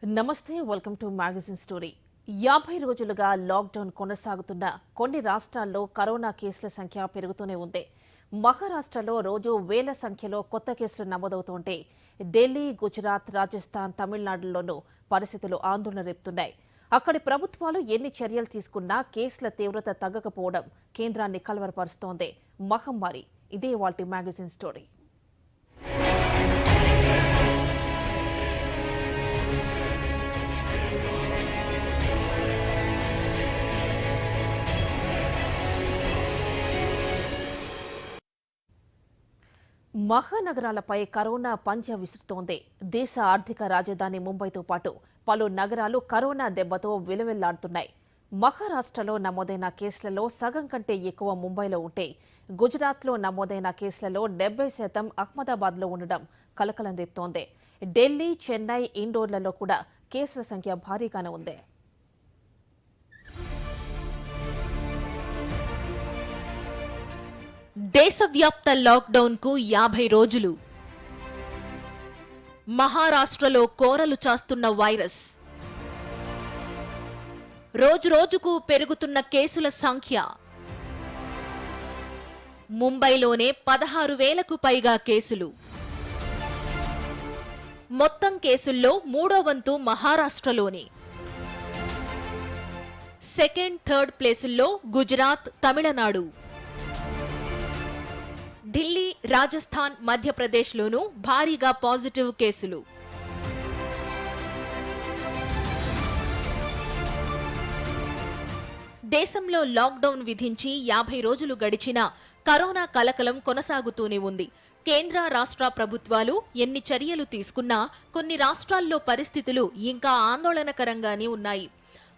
నమస్తే, welcome to magazine story. 50 రోజులుగా lockdown కొనసాగుతున్న కొన్ని రాష్ట్రాల్లో కరోనా కేసుల సంఖ్య పెరుగుతూనే ఉంది. మహారాష్ట్రలో రోజు వేల సంఖ్యలో కొత్త కేసులు నమోదవుతుంటే ఢిల్లీ, గుజరాత్, రాజస్థాన్, తమిళనాడులోనూ పరిస్థితులు ఆందోళన రేపుతున్నాయి. అక్కడి ప్రభుత్వాలు ఎన్ని చర్యలు తీసుకున్నా కేసుల తీవ్రత తగ్గకపోవడం కేంద్రాన్ని కలవరపరుస్తోంది. మహమ్మారి. ఇదే వాల్టి మ్యాగజైన్ స్టోరీ. మహానగరాలపై కరోనా పంజా విసురుతోంది. దేశ ఆర్థిక రాజధాని ముంబైతో పాటు పలు నగరాలు కరోనా దెబ్బతో విలవిల్లాడుతున్నాయి. మహారాష్ట్రలో నమోదైన కేసులలో సగం కంటే ఎక్కువ ముంబైలో ఉంటే, గుజరాత్లో నమోదైన కేసులలో 70% అహ్మదాబాద్లో ఉండడం కలకలం రేపుతోంది. ఢిల్లీ, చెన్నై, ఇండోర్లలో కూడా కేసుల సంఖ్య భారీగానే ఉంది. దేశవ్యాప్త లాక్డౌన్కు 50 రోజులు. మహారాష్ట్రలో కోరలు చాస్తున్న వైరస్. రోజురోజుకు పెరుగుతున్న కేసుల సంఖ్య. ముంబైలోనే 16,000కు పైగా కేసులు. మొత్తం కేసుల్లో మూడో వంతు మహారాష్ట్రలోనే. సెకండ్, థర్డ్ ప్లేసుల్లో గుజరాత్, తమిళనాడు. ఢిల్లీ, రాజస్థాన్, మధ్యప్రదేశ్లోనూ భారీగా పాజిటివ్ కేసులు. దేశంలో లాక్డౌన్ విధించి 50 రోజులు గడిచినా కరోనా కలకలం కొనసాగుతూనే ఉంది. కేంద్ర, రాష్ట్ర ప్రభుత్వాలు ఎన్ని చర్యలు తీసుకున్నా కొన్ని రాష్ట్రాల్లో పరిస్థితులు ఇంకా ఆందోళనకరంగానే ఉన్నాయి.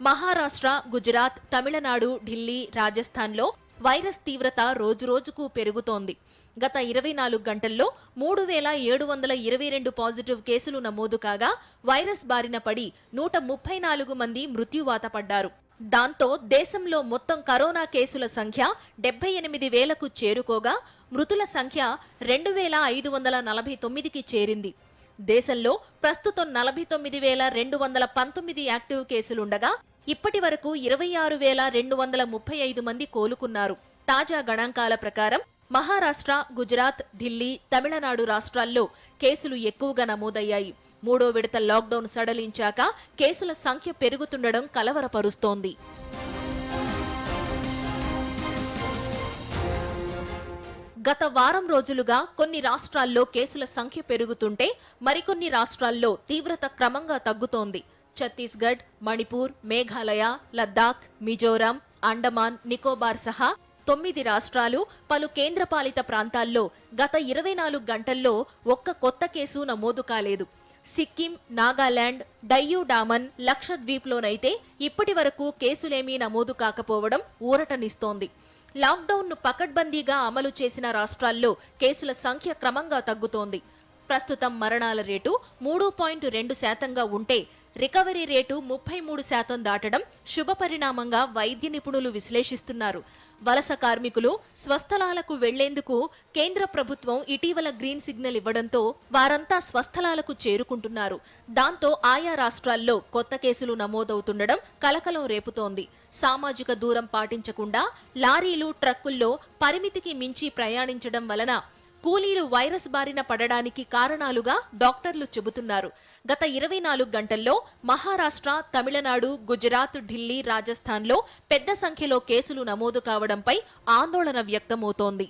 మహారాష్ట్ర, గుజరాత్, తమిళనాడు, ఢిల్లీ, రాజస్థాన్లో వైరస్ తీవ్రత రోజురోజుకు పెరుగుతోంది. గత 24 గంటల్లో 3,722 పాజిటివ్ కేసులు నమోదు కాగా వైరస్ బారిన పడి 134 మంది మృత్యువాత పడ్డారు. దాంతో దేశంలో మొత్తం కరోనా కేసుల సంఖ్య 78,000కు చేరుకోగా మృతుల సంఖ్య 2,549కి చేరింది. దేశంలో ప్రస్తుతం 49,219 యాక్టివ్ కేసులుండగా ఇప్పటి వరకు 26,235 మంది కోలుకున్నారు. తాజా గణాంకాల ప్రకారం మహారాష్ట్ర, గుజరాత్, ఢిల్లీ, తమిళనాడు రాష్ట్రాల్లో కేసులు ఎక్కువగా నమోదయ్యాయి. మూడో విడత లాక్డౌన్ సడలించాక కేసుల సంఖ్య పెరుగుతుండడం కలవరపరుస్తోంది. గత వారం రోజులుగా కొన్ని రాష్ట్రాల్లో కేసుల సంఖ్య పెరుగుతుంటే మరికొన్ని రాష్ట్రాల్లో తీవ్రత క్రమంగా తగ్గుతోంది. ఛత్తీస్గఢ్, మణిపూర్, మేఘాలయ, లద్దాఖ్, మిజోరాం, అండమాన్, నికోబార్ సహా 9 రాష్ట్రాలు, పలు కేంద్రపాలిత ప్రాంతాల్లో గత 24 గంటల్లో ఒక్క కొత్త కేసు నమోదు కాలేదు. సిక్కిం, నాగాలాండ్, డయ్యూ డామన్, లక్షద్వీప్లోనైతే ఇప్పటి వరకు కేసులేమీ నమోదు కాకపోవడం ఊరటనిస్తోంది. లాక్డౌన్ను పకడ్బందీగా అమలు చేసిన రాష్ట్రాల్లో కేసుల సంఖ్య క్రమంగా తగ్గుతోంది. ప్రస్తుతం మరణాల రేటు 3.2% ఉంటే రికవరీ రేటు 33% దాటడం శుభపరిణామంగా వైద్య నిపుణులు విశ్లేషిస్తున్నారు. వలస కార్మికులు స్వస్థలాలకు వెళ్లేందుకు కేంద్ర ప్రభుత్వం ఇటీవల గ్రీన్ సిగ్నల్ ఇవ్వడంతో వారంతా స్వస్థలాలకు చేరుకుంటున్నారు. దాంతో ఆయా రాష్ట్రాల్లో కొత్త కేసులు నమోదవుతుండడం కలకలం రేపుతోంది. సామాజిక దూరం పాటించకుండా లారీలు, ట్రక్కుల్లో పరిమితికి మించి ప్రయాణించడం వలన కూలీలు వైరస్ బారిన పడడానికి కారణాలుగా డాక్టర్లు చెబుతున్నారు. గత 24 గంటల్లో మహారాష్ట్ర, తమిళనాడు, గుజరాత్, ఢిల్లీ, రాజస్థాన్లో పెద్ద సంఖ్యలో కేసులు నమోదు కావడంపై ఆందోళన వ్యక్తమవుతోంది.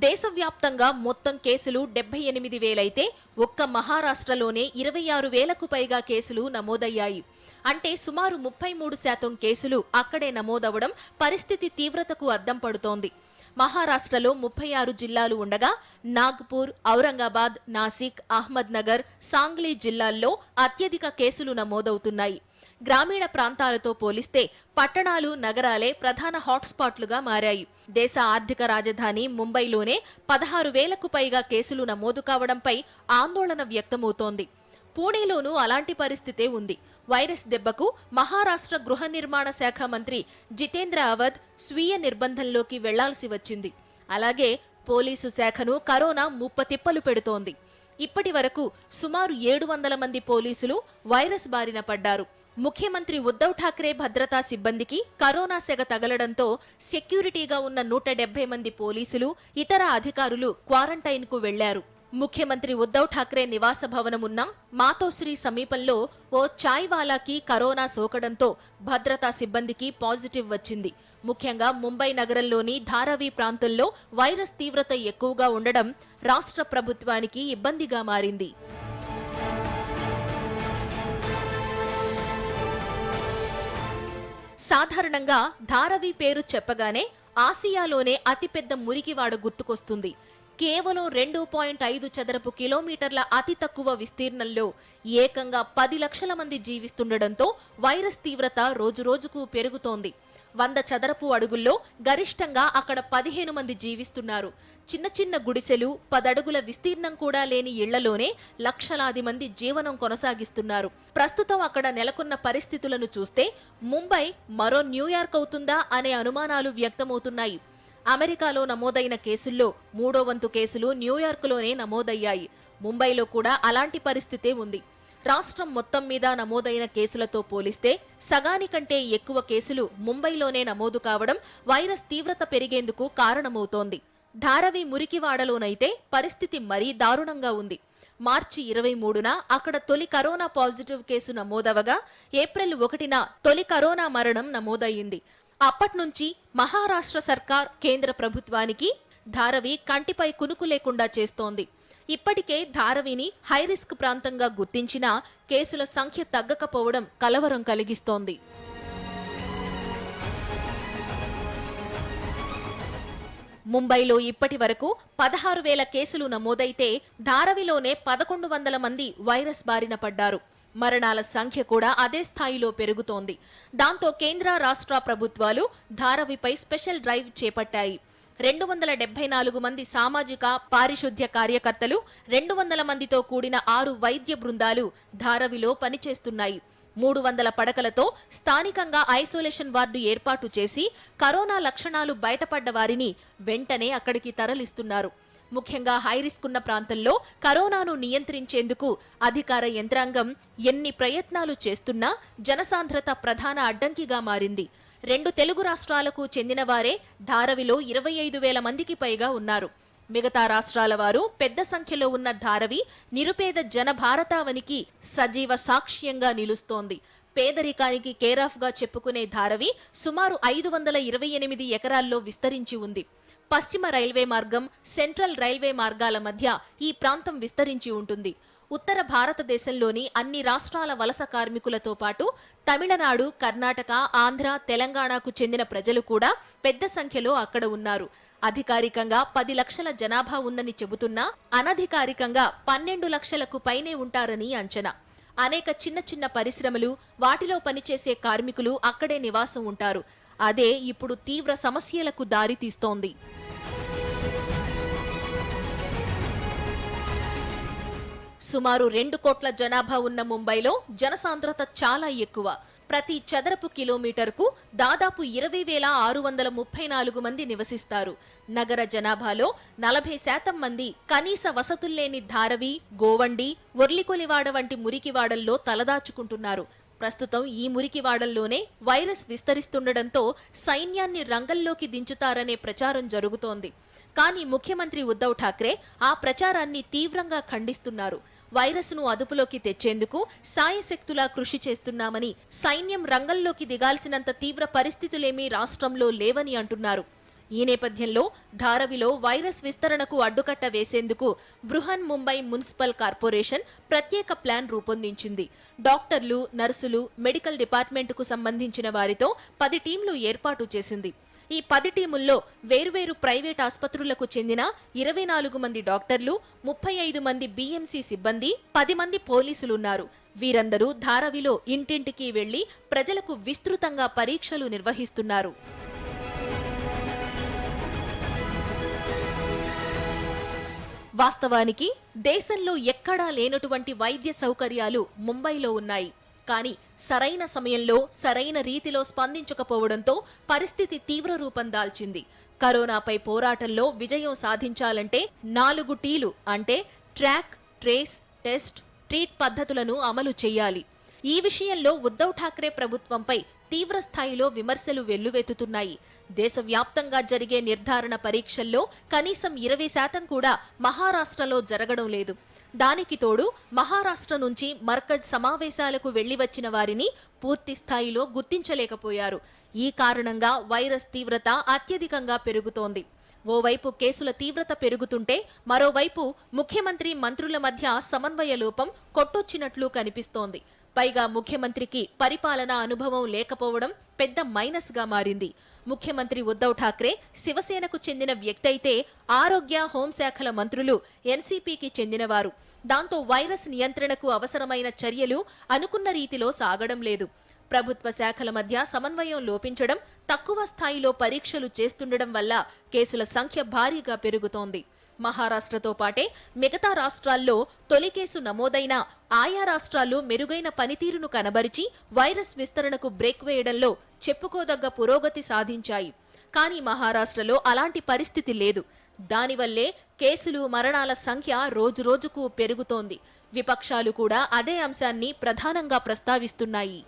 దేశవ్యాప్తంగా మొత్తం కేసులు 78,000 అయితే ఒక్క మహారాష్ట్రలోనే 26,000కు పైగా కేసులు నమోదయ్యాయి. అంటే సుమారు 33% కేసులు అక్కడే నమోదవడం పరిస్థితి తీవ్రతకు అద్దం పడుతోంది. మహారాష్ట్రలో 36 జిల్లాలు ఉండగా నాగ్పూర్, ఔరంగాబాద్, నాసిక్, అహ్మద్ నగర్, సాంగ్లీ జిల్లాల్లో అత్యధిక కేసులు నమోదవుతున్నాయి. గ్రామీణ ప్రాంతాలతో పోలిస్తే పట్టణాలు, నగరాలే ప్రధాన హాట్స్పాట్లుగా మారాయి. దేశ ఆర్థిక రాజధాని ముంబైలోనే 16,000కు పైగా కేసులు నమోదు కావడంపై ఆందోళన వ్యక్తమవుతోంది. పూణేలోనూ అలాంటి పరిస్థితే ఉంది. వైరస్ దెబ్బకు మహారాష్ట్ర గృహ నిర్మాణ శాఖ మంత్రి జితేంద్ర అవధ్ స్వీయ నిర్బంధంలోకి వెళ్లాల్సి వచ్చింది. అలాగే పోలీసు శాఖను కరోనా ముప్పతిప్పలు పెడుతోంది. ఇప్పటి వరకు సుమారు 700 మంది పోలీసులు వైరస్ బారిన పడ్డారు. ముఖ్యమంత్రి ఉద్ధవ్ ఠాక్రే భద్రతా సిబ్బందికి కరోనా సెగ తగలడంతో సెక్యూరిటీగా ఉన్న 170 మంది పోలీసులు, ఇతర అధికారులు క్వారంటైన్కు వెళ్లారు. ముఖ్యమంత్రి ఉద్ధవ్ ఠాక్రే నివాస భవనమున్న మాతోశ్రీ సమీపంలో ఓ చాయ్ వాలాకి కరోనా సోకడంతో భద్రతా సిబ్బందికి పాజిటివ్ వచ్చింది. ముఖ్యంగా ముంబై నగరంలోని ధారావి ప్రాంతంలో వైరస్ తీవ్రత ఎక్కువగా ఉండడం రాష్ట్ర ప్రభుత్వానికి ఇబ్బందిగా మారింది. సాధారణంగా ధారావి పేరు చెప్పగానే ఆసియాలోనే అతిపెద్ద మురికివాడ గుర్తుకొస్తుంది. కేవలం 2.5 చదరపు కిలోమీటర్ల అతి తక్కువ విస్తీర్ణంలో ఏకంగా 10 లక్షల మంది జీవిస్తుండటంతో వైరస్ తీవ్రత రోజురోజుకు పెరుగుతోంది. 100 చదరపు అడుగుల్లో గరిష్టంగా అక్కడ 15 మంది జీవిస్తున్నారు. చిన్న చిన్న గుడిసెలు, 10 అడుగుల విస్తీర్ణం కూడా లేని ఇళ్లలోనే లక్షలాది మంది జీవనం కొనసాగిస్తున్నారు. ప్రస్తుతం అక్కడ నెలకొన్న పరిస్థితులను చూస్తే ముంబై మరో న్యూయార్క్ అవుతుందా అనే అనుమానాలు వ్యక్తమవుతున్నాయి. అమెరికాలో నమోదైన కేసుల్లో 3వ వంతు కేసులు న్యూయార్క్లోనే నమోదయ్యాయి. ముంబైలో కూడా అలాంటి పరిస్థితే ఉంది. రాష్ట్రం మొత్తం మీద నమోదైన కేసులతో పోలిస్తే సగానికంటే ఎక్కువ కేసులు ముంబైలోనే నమోదు కావడం వైరస్ తీవ్రత పెరిగేందుకు కారణమవుతోంది. ధారావి మురికివాడలోనైతే పరిస్థితి మరీ దారుణంగా ఉంది. మార్చి 23న అక్కడ తొలి కరోనా పాజిటివ్ కేసు నమోదవగా ఏప్రిల్ 1న తొలి కరోనా మరణం నమోదయ్యింది. అప్పట్నుంచి మహారాష్ట్ర సర్కార్ కేంద్ర ప్రభుత్వానికి ధారావి కంటిపై కునుకు లేకుండా చేస్తోంది. ఇప్పటికే ధారావిని హైరిస్క్ ప్రాంతంగా గుర్తించినా కేసుల సంఖ్య తగ్గకపోవడం కలవరం కలిగిస్తోంది. ముంబైలో ఇప్పటి వరకు 16,000 కేసులు నమోదైతే ధారావిలోనే 1,100 మంది వైరస్ బారిన పడ్డారు. మరణాల సంఖ్య కూడా అదే స్థాయిలో పెరుగుతోంది. దాంతో కేంద్ర రాష్ట్ర ప్రభుత్వాలు ధారావిపై స్పెషల్ డ్రైవ్ చేపట్టాయి. 274 మంది సామాజిక పారిశుద్ధ్య కార్యకర్తలు, 200 మందితో కూడిన 6 వైద్య బృందాలు ధారావిలో పనిచేస్తున్నాయి. 300 పడకలతో స్థానికంగా ఐసోలేషన్ వార్డు ఏర్పాటు చేసి కరోనా లక్షణాలు బయటపడ్డ వారిని వెంటనే అక్కడికి తరలిస్తున్నారు. ముఖ్యంగా హైరిస్క్ ఉన్న ప్రాంతంలో కరోనాను నియంత్రించేందుకు అధికార యంత్రాంగం ఎన్ని ప్రయత్నాలు చేస్తున్నా జనసాంద్రత ప్రధాన అడ్డంకిగా మారింది. 2 తెలుగు రాష్ట్రాలకు చెందిన వారే ధారావిలో 25,000 మందికి పైగా ఉన్నారు. మిగతా రాష్ట్రాల వారు పెద్ద సంఖ్యలో ఉన్న ధారావి నిరుపేద జనభారతావనికి సజీవ సాక్ష్యంగా నిలుస్తోంది. పేదరికానికి కేరాఫ్ గా చెప్పుకునే ధారావి సుమారు 528 ఎకరాల్లో విస్తరించి ఉంది. పశ్చిమ రైల్వే మార్గం, సెంట్రల్ రైల్వే మార్గాల మధ్య ఈ ప్రాంతం విస్తరించి ఉంటుంది. ఉత్తర భారతదేశంలోని అన్ని రాష్ట్రాల వలస కార్మికులతో పాటు తమిళనాడు, కర్ణాటక, ఆంధ్ర, తెలంగాణకు చెందిన ప్రజలు కూడా పెద్ద సంఖ్యలో అక్కడ ఉన్నారు. అధికారికంగా 10 లక్షల జనాభా ఉందని చెబుతున్నా అనధికారికంగా 12 లక్షలకు పైనే ఉంటారని అంచనా. అనేక చిన్న చిన్న పరిశ్రమలు, వాటిలో పనిచేసే కార్మికులు అక్కడే నివాసం ఉంటారు. అదే ఇప్పుడు తీవ్ర సమస్యలకు దారితీస్తోంది. సుమారు 2 కోట్ల జనాభా ఉన్న ముంబైలో జనసాంద్రత చాలా ఎక్కువ. ప్రతి చదరపు కిలోమీటర్కు దాదాపు 20,634 మంది నివసిస్తారు. నగర జనాభాలో 40% మంది కనీస వసతుల్లేని ధారావి, గోవండి, ఒర్లికొలివాడ వంటి మురికివాడల్లో తలదాచుకుంటున్నారు. ప్రస్తుతం ఈ మురికివాడల్లోనే వైరస్ విస్తరిస్తుండటంతో సైన్యాన్ని రంగంలోకి దించుతారనే ప్రచారం జరుగుతోంది. కానీ ముఖ్యమంత్రి ఉద్ధవ్ ఠాక్రే ఆ ప్రచారాన్ని తీవ్రంగా ఖండిస్తున్నారు. వైరస్ను అదుపులోకి తెచ్చేందుకు సాయశక్తులా కృషి చేస్తున్నామని, సైన్యం రంగంలోకి దిగాల్సినంత తీవ్ర పరిస్థితులేమీ రాష్ట్రంలో లేవని అంటున్నారు. ఈ నేపథ్యంలో ధారావిలో వైరస్ విస్తరణకు అడ్డుకట్ట వేసేందుకు బృహన్ ముంబై మున్సిపల్ కార్పొరేషన్ ప్రత్యేక ప్లాన్ రూపొందించింది. డాక్టర్లు, నర్సులు, మెడికల్ డిపార్ట్మెంటుకు సంబంధించిన వారితో 10 టీంలు ఏర్పాటు చేసింది. ఈ 10 టీముల్లో వేర్వేరు ప్రైవేట్ ఆసుపత్రులకు చెందిన 24 మంది డాక్టర్లు, 35 మంది బీఎంసీ సిబ్బంది, 10 మంది పోలీసులున్నారు. వీరందరూ ధారావిలో ఇంటింటికి వెళ్లి ప్రజలకు విస్తృతంగా పరీక్షలు నిర్వహిస్తున్నారు. వాస్తవానికి దేశంలో ఎక్కడా లేనటువంటి వైద్య సౌకర్యాలు ముంబైలో ఉన్నాయి. కానీ సరైన సమయంలో సరైన రీతిలో స్పందించకపోవడంతో పరిస్థితి తీవ్ర రూపం దాల్చింది. కరోనాపై పోరాటంలో విజయం సాధించాలంటే 4 టీలు అంటే ట్రాక్, ట్రేస్, టెస్ట్, ట్రీట్ పద్ధతులను అమలు చేయాలి. ఈ విషయంలో ఉద్ధవ్ ఠాక్రే ప్రభుత్వంపై తీవ్ర స్థాయిలో విమర్శలు వెల్లువెత్తుతున్నాయి. దేశవ్యాప్తంగా జరిగే నిర్ధారణ పరీక్షల్లో కనీసం 20% కూడా మహారాష్ట్రలో జరగడం లేదు. దానికి తోడు మహారాష్ట్ర నుంచి మర్కజ్ సమావేశాలకు వెళ్లి వచ్చిన వారిని పూర్తి స్థాయిలో గుర్తించలేకపోయారు. ఈ కారణంగా వైరస్ తీవ్రత అత్యధికంగా పెరుగుతోంది. ఓవైపు కేసుల తీవ్రత పెరుగుతుంటే మరోవైపు ముఖ్యమంత్రి మంత్రుల మధ్య సమన్వయ లోపం కొట్టొచ్చినట్లు కనిపిస్తోంది. పైగా ముఖ్యమంత్రికి పరిపాలనా అనుభవం లేకపోవడం పెద్ద మైనస్ గా మారింది. ముఖ్యమంత్రి ఉద్ధవ్ ఠాక్రే శివసేనకు చెందిన వ్యక్తి అయితే ఆరోగ్య, హోంశాఖల మంత్రులు ఎన్సీపీకి చెందినవారు. దాంతో వైరస్ నియంత్రణకు అవసరమైన చర్యలు అనుకున్న రీతిలో సాగడం లేదు. ప్రభుత్వ శాఖల మధ్య సమన్వయం లోపించడం, తక్కువ స్థాయిలో పరీక్షలు చేస్తుండడం వల్ల కేసుల సంఖ్య భారీగా పెరుగుతోంది. మహారాష్ట్రతో పాటే మిగతా రాష్ట్రాల్లో తొలి కేసు నమోదైనా ఆయా రాష్ట్రాలు మెరుగైన పనితీరును కనబరిచి వైరస్ విస్తరణకు బ్రేక్ వేయడంలో చెప్పుకోదగ్గ పురోగతి సాధించాయి. కానీ మహారాష్ట్రలో అలాంటి పరిస్థితి లేదు. దానివల్లే కేసులు, మరణాల సంఖ్య రోజురోజుకు పెరుగుతోంది. విపక్షాలు కూడా అదే అంశాన్ని ప్రధానంగా ప్రస్తావిస్తున్నాయి.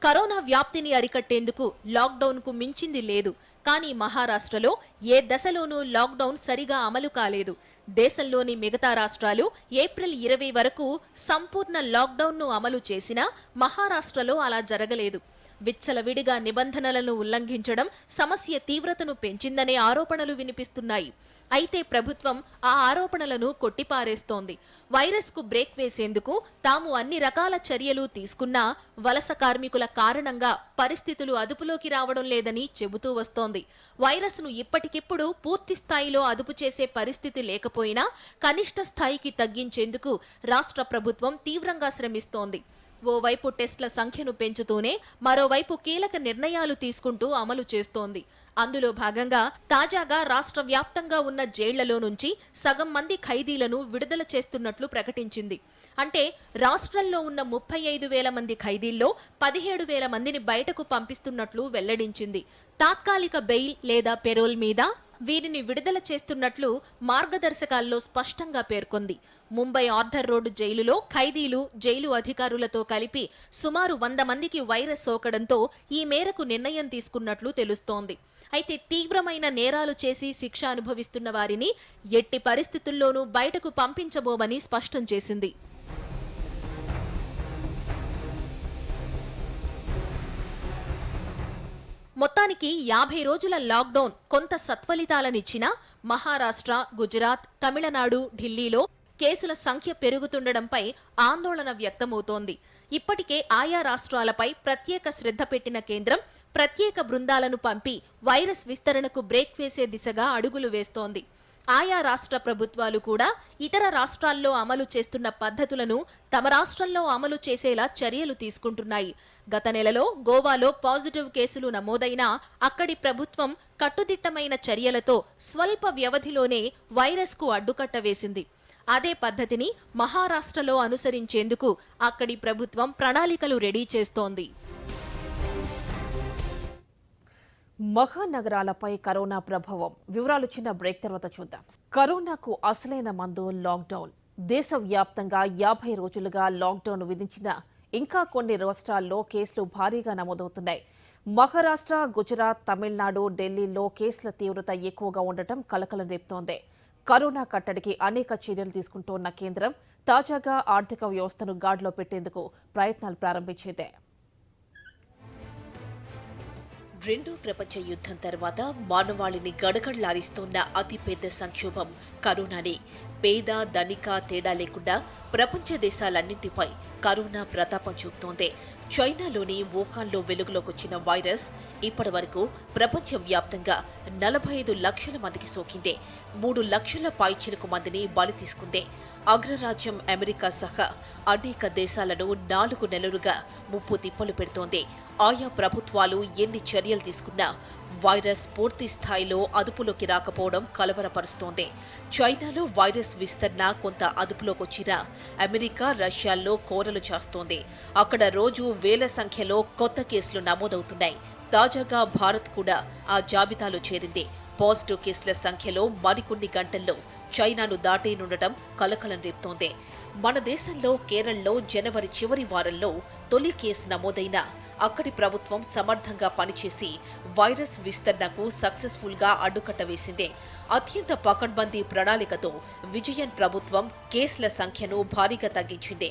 కరోనా వ్యాప్తిని అరికట్టేందుకు లాక్డౌన్ కు మించింది లేదు. కానీ మహారాష్ట్రలో ఏ దశలోనూ లాక్డౌన్ సరిగా అమలు కాలేదు. దేశంలోని మిగతా రాష్ట్రాలు ఏప్రిల్ 20 వరకు సంపూర్ణ లాక్డౌన్ను అమలు చేసినా మహారాష్ట్రలో అలా జరగలేదు. విచ్చలవిడిగా నిబంధనలను ఉల్లంఘించడం సమస్య తీవ్రతను పెంచిందనే ఆరోపణలు వినిపిస్తున్నాయి. అయితే ప్రభుత్వం ఆ ఆరోపణలను కొట్టిపారేస్తోంది. వైరస్ కు బ్రేక్ వేసేందుకు తాము అన్ని రకాల చర్యలు తీసుకున్నా వలస కార్మికుల కారణంగా పరిస్థితులు అదుపులోకి రావడం లేదని చెబుతూ వస్తోంది. వైరస్ ను ఇప్పటికిప్పుడు పూర్తి స్థాయిలో అదుపు చేసే పరిస్థితి లేకపోయినా కనిష్ట స్థాయికి తగ్గించేందుకు రాష్ట్ర ప్రభుత్వం తీవ్రంగా శ్రమిస్తోంది. ఓవైపు టెస్టుల సంఖ్యను పెంచుతూనే మరోవైపు కీలక నిర్ణయాలు తీసుకుంటూ అమలు చేస్తోంది. అందులో భాగంగా తాజాగా రాష్ట్ర వ్యాప్తంగా ఉన్న జైళ్లలో నుంచి సగం మంది ఖైదీలను విడుదల చేస్తున్నట్లు ప్రకటించింది. అంటే రాష్ట్రంలో ఉన్న 35,000 మంది ఖైదీల్లో 17,000 మందిని బయటకు పంపిస్తున్నట్లు వెల్లడించింది. తాత్కాలిక బెయిల్ లేదా పెరోల్ మీద వీరిని విడుదల చేస్తున్నట్లు మార్గదర్శకాల్లో స్పష్టంగా పేర్కొంది. ముంబై ఆర్థర్ రోడ్డు జైలులో ఖైదీలు, జైలు అధికారులతో కలిపి సుమారు 100 మందికి వైరస్ సోకడంతో ఈ మేరకు నిర్ణయం తీసుకున్నట్లు తెలుస్తోంది. అయితే తీవ్రమైన నేరాలు చేసి శిక్ష అనుభవిస్తున్న వారిని ఎట్టి పరిస్థితుల్లోనూ బయటకు పంపించబోమని స్పష్టం చేసింది. మొత్తానికి 50 రోజుల లాక్డౌన్ కొంత సత్ఫలితాలనిచ్చినా మహారాష్ట్ర, గుజరాత్, తమిళనాడు, ఢిల్లీలో కేసుల సంఖ్య పెరుగుతుండడంపై ఆందోళన వ్యక్తమవుతోంది. ఇప్పటికే ఆయా రాష్ట్రాలపై ప్రత్యేక శ్రద్ధ పెట్టిన కేంద్రం ప్రత్యేక బృందాలను పంపి వైరస్ విస్తరణకు బ్రేక్ వేసే దిశగా అడుగులు వేస్తోంది. ఆయా రాష్ట్ర ప్రభుత్వాలు కూడా ఇతర రాష్ట్రాల్లో అమలు చేస్తున్న పద్ధతులను తమ రాష్ట్రంలో అమలు చేసేలా చర్యలు తీసుకుంటున్నాయి. గత నెలలో గోవాలో పాజిటివ్ కేసులు నమోదైనా అక్కడి ప్రభుత్వం కట్టుదిట్టమైన చర్యలతో స్వల్ప వ్యవధిలోనే వైరస్కు అడ్డుకట్ట వేసింది. అదే పద్ధతిని మహారాష్ట్రలో అనుసరించేందుకు అక్కడి ప్రభుత్వం ప్రణాళికలు రెడీ చేస్తోంది. మహానగరాలపై కరోనా ప్రభావం వివరాలు చిన్న బ్రేక్ తర్వాత చూద్దాం. కరోనాకు అసలైన మందు లాక్డౌన్. దేశవ్యాప్తంగా 50 రోజులుగా లాక్డౌన్ విధించిన ఇంకా కొన్ని రాష్ట్రాల్లో కేసులు భారీగా నమోదవుతున్నాయి. మహారాష్ట్ర, గుజరాత్, తమిళనాడు, ఢిల్లీలో కేసుల తీవ్రత ఎక్కువగా ఉండటం కలకలం రేపుతోంది. కరోనా కట్టడికి అనేక చర్యలు తీసుకుంటోన్న కేంద్రం తాజాగా ఆర్థిక వ్యవస్థను గాడిలో పెట్టేందుకు ప్రయత్నాలు ప్రారంభించింది. రెండో ప్రపంచ యుద్ధం తర్వాత మానవాళిని గడగడలాడిస్తోన్న అతిపెద్ద సంక్షోభం కరోనానే. పేద, ధనిక తేడా లేకుండా ప్రపంచ దేశాలన్నింటిపై కరోనా ప్రతాపం చూపుతోంది. చైనాలోని వుహాన్లో వెలుగులోకొచ్చిన వైరస్ ఇప్పటి వరకు ప్రపంచవ్యాప్తంగా 45 లక్షల మందికి సోకింది. 3 లక్షల పైచిలకు మందిని బలి తీసుకుంది. అగ్రరాజ్యం అమెరికా సహా అనేక దేశాలను 4 నెలలుగా ముప్పు తిప్పలు పెడుతోంది. ఆయా ప్రభుత్వాలు ఎన్ని చర్యలు తీసుకున్నా వైరస్ పూర్తి స్థాయిలో అదుపులోకి రాకపోవడం కలవరపరుస్తోంది. చైనాలో వైరస్ విస్తరణ కొంత అదుపులోకొచ్చినా అమెరికా, రష్యాల్లో కోరలు చేస్తోంది. అక్కడ రోజు వేల సంఖ్యలో కొత్త కేసులు నమోదవుతున్నాయి. తాజాగా భారత్ కూడా ఆ జాబితాలో చేరింది. పాజిటివ్ కేసుల సంఖ్యలో మరికొన్ని గంటల్లో చైనాను దాటేనుండటం కలకలం రేపుతోంది. మన దేశంలో కేరళలో జనవరి చివరి వారంలో తొలి కేసు నమోదైన అక్కడి ప్రభుత్వం సమర్థంగా పనిచేసి వైరస్ విస్తరణకు సక్సెస్ఫుల్ గా అడ్డుకట్ట వేసింది. అత్యంత పకడ్బందీ ప్రణాళికతో విజయన్ ప్రభుత్వం కేసుల సంఖ్యను భారీగా తగ్గించింది.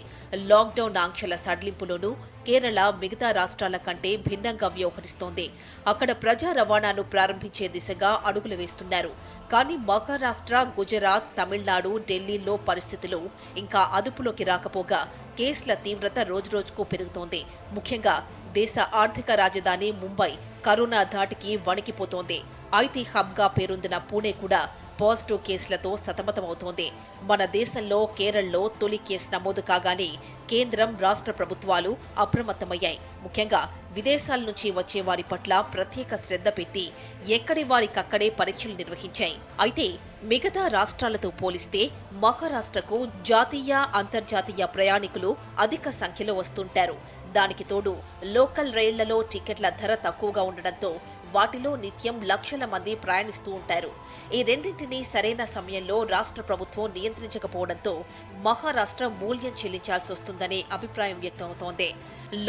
లాక్డౌన్ ఆంక్షల సడలింపులోనూ కేరళ మిగతా రాష్ట్రాల కంటే భిన్నంగా వ్యవహరిస్తోంది. అక్కడ ప్రజా రవాణాను ప్రారంభించే దిశగా అడుగులు వేస్తున్నారు. కానీ మహారాష్ట్ర, గుజరాత్, తమిళనాడు, ఢిల్లీలో పరిస్థితులు ఇంకా అదుపులోకి రాకపోగా కేసుల తీవ్రత రోజురోజుకు పెరుగుతోంది. ముఖ్యంగా దేశ ఆర్థిక రాజధాని ముంబై కరోనా ధాటికి వణికిపోతోంది. ఐటీ హబ్గా పేరొందిన పూణే కూడా పాజిటివ్ కేసులతో సతమతమవుతోంది. మన దేశంలో కేరళలో తొలి కేసు నమోదు కాగానే కేంద్రం, రాష్ట్ర ప్రభుత్వాలు అప్రమత్తమయ్యాయి. ముఖ్యంగా విదేశాల నుంచి వచ్చే వారి పట్ల ప్రత్యేక శ్రద్ధ పెట్టి ఎక్కడి వారికక్కడే పరీక్షలు నిర్వహించాయి. అయితే మిగతా రాష్ట్రాలతో పోలిస్తే మహారాష్ట్రకు జాతీయ, అంతర్జాతీయ ప్రయాణికులు అధిక సంఖ్యలో వస్తుంటారు. దానికి తోడు లోకల్ రైళ్లలో టికెట్ల ధర తక్కువగా ఉండడంతో వాటిలో నిత్యం లక్షల మంది ప్రయాణిస్తూ ఉంటారు. ఈ రెండింటినీ సరైన సమయంలో రాష్ట్ర ప్రభుత్వం నియంత్రించకపోవడంతో మహారాష్ట్ర మూల్యం చెల్లించాల్సి వస్తుందనే అభిప్రాయం వ్యక్తమవుతోంది.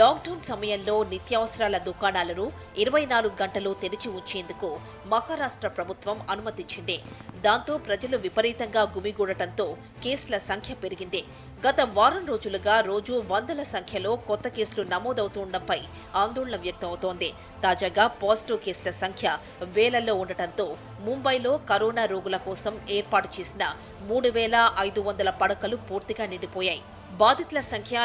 లాక్డౌన్ సమయంలో నిత్యావసరాల దుకాణాలను 24 గంటలు తెరిచి ఉంచేందుకు మహారాష్ట్ర ప్రభుత్వం అనుమతించింది. దాంతో ప్రజలు విపరీతంగా గుమిగూడటంతో కేసుల సంఖ్య పెరిగింది. గత వారం రోజులుగా రోజు వందల సంఖ్యలో కొత్త కేసులు నమోదవుతుండటంపై ఆందోళన వ్యక్తమవుతోంది. తాజాగా పాజిటివ్ కేసుల సంఖ్య వేలల్లో ఉండటంతో ముంబైలో కరోనా రోగుల కోసం ఏర్పాటు చేసిన 3,500 పడకలు పూర్తిగా నిండిపోయాయి. బాధితుల సంఖ్య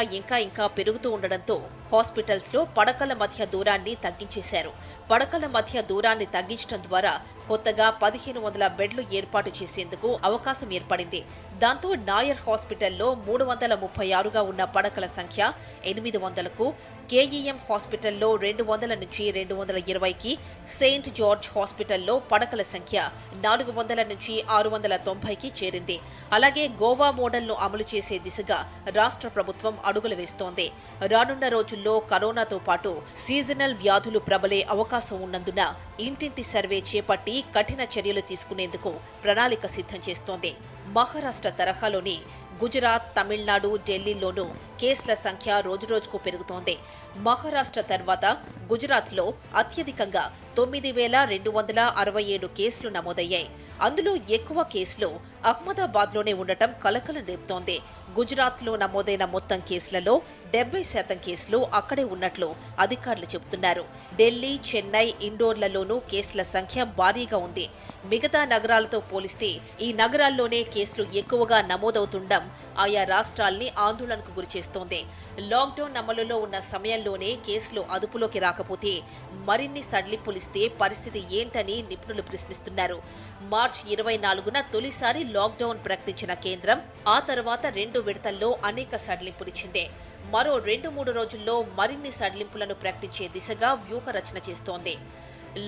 ఇంకా పెరుగుతూ ఉండడంతో హాస్పిటల్స్ లో పడకల మధ్య దూరాన్ని తగ్గించేశారు. పడకల మధ్య దూరాన్ని తగ్గించడం ద్వారా కొత్తగా 1,500 బెడ్లు ఏర్పాటు చేసేందుకు అవకాశం ఏర్పడింది. దాంతో నాయర్ హాస్పిటల్లో 336గా ఉన్న పడకల సంఖ్య 800కు, కేఈఎం హాస్పిటల్లో 200 నుంచి 220కి, సెయింట్ జార్జ్ హాస్పిటల్లో పడకల సంఖ్య 400 నుంచి 690కి చేరింది. అలాగే గోవా మోడల్ను అమలు చేసే దిశగా రాష్ట్ర ప్రభుత్వం అడుగులు వేస్తోంది. రానున్న రోజుల్లో కరోనాతో పాటు సీజనల్ వ్యాధులు ప్రబలే అవకాశం ఉన్నందున ఇంటింటి సర్వే చేపట్టి కఠిన చర్యలు తీసుకునేందుకు ప్రణాళిక సిద్ధం చేస్తోంది. మహారాష్ట్ర తరహాలోని గుజరాత్, తమిళనాడు, ఢిల్లీలోనూ కేసుల సంఖ్య రోజురోజుకు పెరుగుతోంది. మహారాష్ట్ర తర్వాత గుజరాత్లో అత్యధికంగా 9,267 కేసులు నమోదయ్యాయి. అందులో ఎక్కువ కేసులు అహ్మదాబాద్లోనే ఉండటం కలకలం రేపుతోంది. గుజరాత్లో నమోదైన మొత్తం కేసులలో 70% కేసులు అక్కడే ఉన్నట్లు అధికారులు చెబుతున్నారు. ఢిల్లీ, చెన్నై, ఇండోర్లలోనూ కేసుల సంఖ్య భారీగా ఉంది. మిగతా నగరాలతో పోలిస్తే ఈ నగరాల్లోనే కేసులు ఎక్కువగా నమోదవుతుండడం ఆయా రాష్ట్రాల్ని ఆందోళనకు గురిచేస్తోంది. లాక్డౌన్ అమలులో ఉన్న సమయంలోనే కేసులు అదుపులోకి రాకపోతే మరిన్ని సడలింపులిస్తే పరిస్థితి ఏంటని నిపుణులు ప్రశ్నిస్తున్నారు. మార్చి 24న తొలిసారి లాక్డౌన్ ప్రకటించిన కేంద్రం ఆ తర్వాత 2 విడతల్లో అనేక సడలింపులిచ్చింది. మరో 2-3 రోజుల్లో మరిన్ని సడలింపులను ప్రకటించే దిశగా వ్యూహ రచన చేస్తోంది.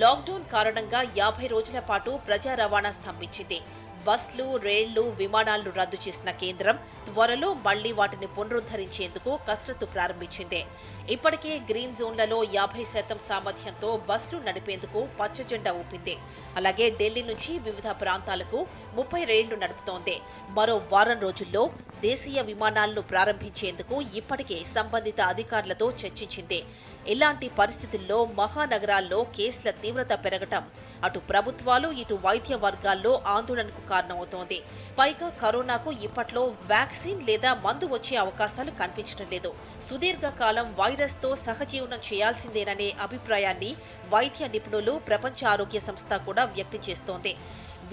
లాక్డౌన్ కారణంగా 50 రోజుల పాటు ప్రజా రవాణా స్తంభించింది. బస్లు, రైళ్లు, విమానాలను రద్దు చేసిన కేంద్రం త్వరలో మళ్లీ వాటిని పునరుద్ధరించేందుకు కసరత్తు ప్రారంభించింది. ఇప్పటికే గ్రీన్ జోన్లలో 50% సామర్థ్యంతో బస్సులు నడిపేందుకు పచ్చ జెండా ఊపింది. అలాగే ఢిల్లీ నుంచి వివిధ ప్రాంతాలకు 30 రైళ్లు నడుపుతోంది. మరో వారం రోజుల్లో దేశీయ విమానాలను ప్రారంభించేందుకు ఇప్పటికే సంబంధిత అధికారులతో చర్చించింది. ఇలాంటి పరిస్థితుల్లో మహానగరాల్లో కేసుల తీవ్రత పెరగటం అటు ప్రభుత్వాలు, ఇటు వైద్య వర్గాల్లో ఆందోళనకు కారణమవుతోంది. పైగా కరోనాకు ఇప్పట్లో వ్యాక్సిన్ లేదా మందు వచ్చే అవకాశాలు కనిపించడం లేదు. సుదీర్ఘకాలం వైరస్ తో సహజీవనం చేయాల్సిందేననే అభిప్రాయాన్ని వైద్య నిపుణులు, ప్రపంచ ఆరోగ్య సంస్థ కూడా వ్యక్తం చేస్తోంది.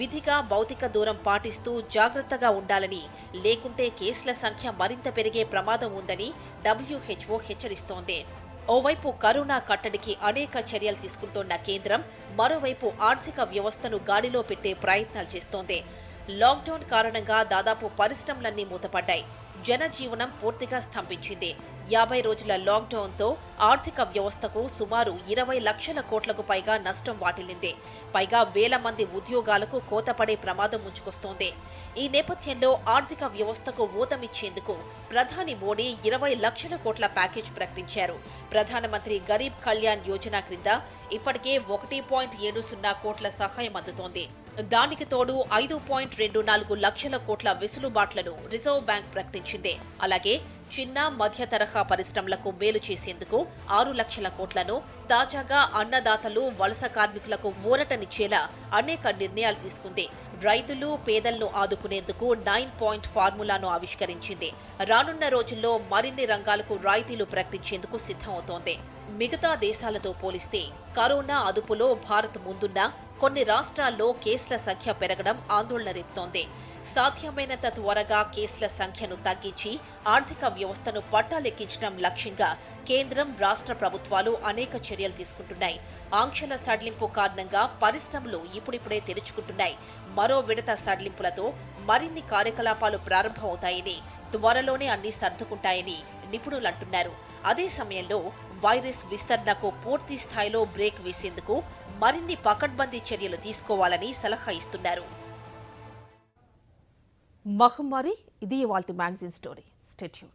విధిగా భౌతిక దూరం పాటిస్తూ జాగ్రత్తగా ఉండాలని, లేకుంటే కేసుల సంఖ్య మరింత పెరిగే ప్రమాదం ఉందని WHO హెచ్చరిస్తోంది. ఓవైపు కరోనా కట్టడికి అనేక చర్యలు తీసుకుంటోన్న కేంద్రం మరోవైపు ఆర్థిక వ్యవస్థను గాడిలో పెట్టే ప్రయత్నాలు చేస్తోంది. లాక్డౌన్ కారణంగా దాదాపు పరిశ్రమలన్నీ మూతపడ్డాయి. జనజీవనం పూర్తిగా స్తంభించింది. 50 రోజుల లాక్డౌన్తో ఆర్థిక వ్యవస్థకు సుమారు 20 లక్షల కోట్లకు పైగా నష్టం వాటిల్లింది. పైగా వేల మంది ఉద్యోగాలకు కోతపడే ప్రమాదం ముంచుకొస్తోంది. ఈ నేపథ్యంలో ఆర్థిక వ్యవస్థకు ఊతమిచ్చేందుకు ప్రధాని మోడీ 20 లక్షల కోట్ల ప్యాకేజ్ ప్రకటించారు. ప్రధానమంత్రి గరీబ్ కళ్యాణ్ యోజన క్రింద ఇప్పటికే 1.70 కోట్ల సహాయం అందుతోంది. దానికి తోడు 5.24 లక్షల కోట్ల వెసులుబాట్లను రిజర్వ్ బ్యాంక్ ప్రకటించింది. అలాగే చిన్న మధ్య తరహా పరిశ్రమలకు మేలు చేసేందుకు 6 లక్షల కోట్లను, తాజాగా అన్నదాతలు, వలస కార్మికులకు ఊరటనిచ్చేలా అనేక నిర్ణయాలు తీసుకుంది. రైతులు, పేదలను ఆదుకునేందుకు 9 పాయింట్ ఫార్ములాను ఆవిష్కరించింది. రానున్న రోజుల్లో మరిన్ని రంగాలకు రాయితీలు ప్రకటించేందుకు సిద్ధమవుతోంది. మిగతా దేశాలతో పోలిస్తే కరోనా అదుపులో భారత్ ముందున్నా కొన్ని రాష్ట్రాల్లో కేసుల సంఖ్య పెరగడం ఆందోళన రేపుతోంది. సాధ్యమైనంత త్వరగా కేసుల సంఖ్యను తగ్గించి ఆర్థిక వ్యవస్థను పట్టాలెక్కించడం లక్ష్యంగా కేంద్రం, రాష్ట్ర ప్రభుత్వాలు అనేక చర్యలు తీసుకుంటున్నాయి. ఆంక్షల సడలింపు కారణంగా పరిశ్రమలు ఇప్పుడిప్పుడే తెరుచుకుంటున్నాయి. మరో విడత సడలింపులతో మరిన్ని కార్యకలాపాలు ప్రారంభమవుతాయని, త్వరలోనే అన్ని సర్దుకుంటాయని నిపుణులు అంటున్నారు. అదే సమయంలో వైరస్ విస్తరణకు పూర్తి స్థాయిలో బ్రేక్ వేసేందుకు మరిన్ని పకడ్బందీ చర్యలు తీసుకోవాలని సలహా ఇస్తున్నారు. మహమ్మారి ఇది ఇవాల్టి మ్యాగజైన్ స్టోరీ. Stay tune.